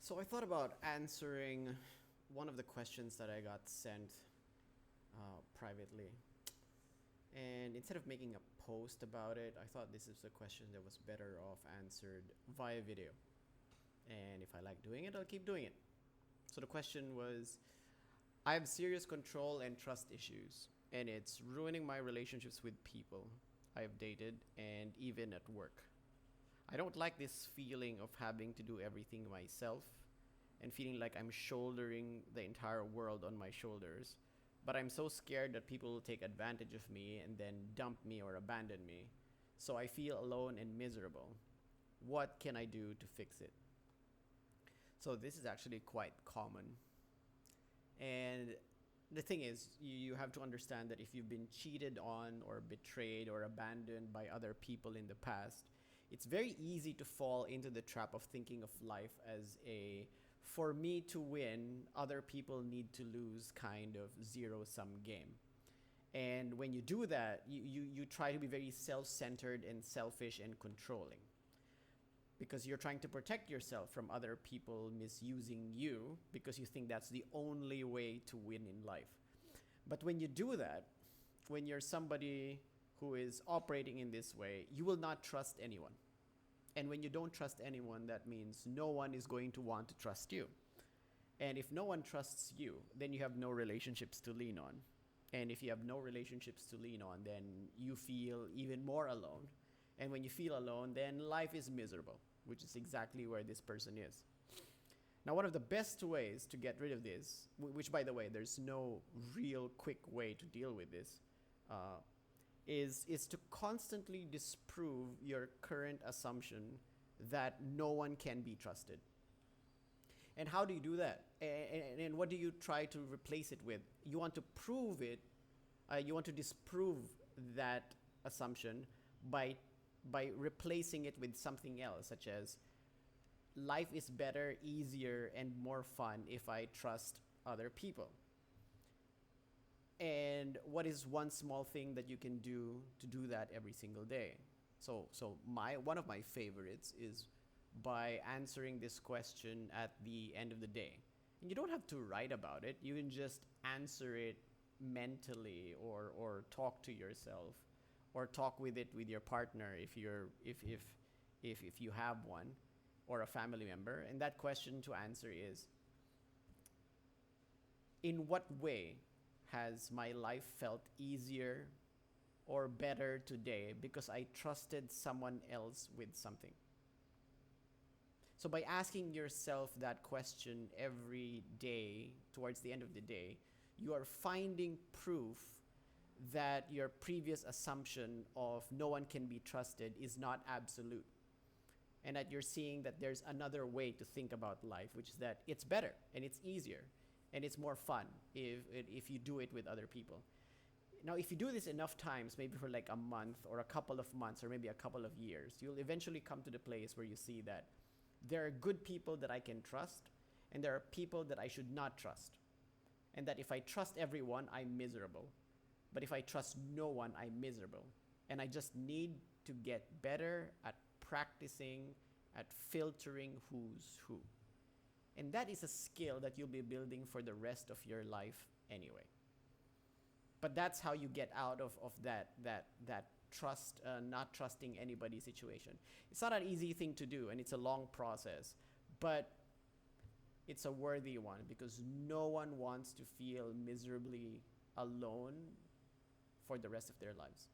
So I thought about answering one of the questions that I got sent privately. And instead of making a post about it, I thought this is a question that was better off answered via video. And if I like doing it, I'll keep doing it. So the question was, I have serious control and trust issues, and it's ruining my relationships with people I have dated and even at work. I don't like this feeling of having to do everything myself and feeling like I'm shouldering the entire world on my shoulders. But I'm so scared that people will take advantage of me and then dump me or abandon me. So I feel alone and miserable. What can I do to fix it? So this is actually quite common. And the thing is, you have to understand that if you've been cheated on or betrayed or abandoned by other people in the past, it's very easy to fall into the trap of thinking of life as a for me to win, other people need to lose kind of zero sum game. And when you do that, you try to be very self centered and selfish and controlling because you're trying to protect yourself from other people misusing you because you think that's the only way to win in life. But when you do that, when you're somebody who is operating in this way, you will not trust anyone. And when you don't trust anyone, that means no one is going to want to trust you. And if no one trusts you, then you have no relationships to lean on. And if you have no relationships to lean on, then you feel even more alone. And when you feel alone, then life is miserable, which is exactly where this person is. Now, one of the best ways to get rid of this, which by the way, there's no real quick way to deal with this, uh, is to constantly disprove your current assumption that no one can be trusted. And how do you do that? And what do you try to replace it with? You want to prove it. You want to disprove that assumption by replacing it with something else, such as life is better, easier, and more fun if I trust other people. And what is one small thing that you can do to do that every single day? So my one of my favorites is by answering this question at the end of the day. And you don't have to write about it. You can just answer it mentally or talk to yourself or talk with it with your partner if you have one or a family member. And that question to answer is, in what way has my life felt easier or better today because I trusted someone else with something? So, by asking yourself that question every day towards the end of the day, you are finding proof that your previous assumption of no one can be trusted is not absolute. And that you're seeing that there's another way to think about life, which is that it's better and it's easier and it's more fun if you do it with other people. Now, if you do this enough times, maybe for like a month or a couple of months or maybe a couple of years, you'll eventually come to the place where you see that there are good people that I can trust and there are people that I should not trust. And that if I trust everyone, I'm miserable. But if I trust no one, I'm miserable. And I just need to get better at practicing, at filtering who's who. And that is a skill that you'll be building for the rest of your life anyway. But that's how you get out of that trust, not trusting anybody situation. It's not an easy thing to do, and it's a long process, but it's a worthy one because no one wants to feel miserably alone for the rest of their lives.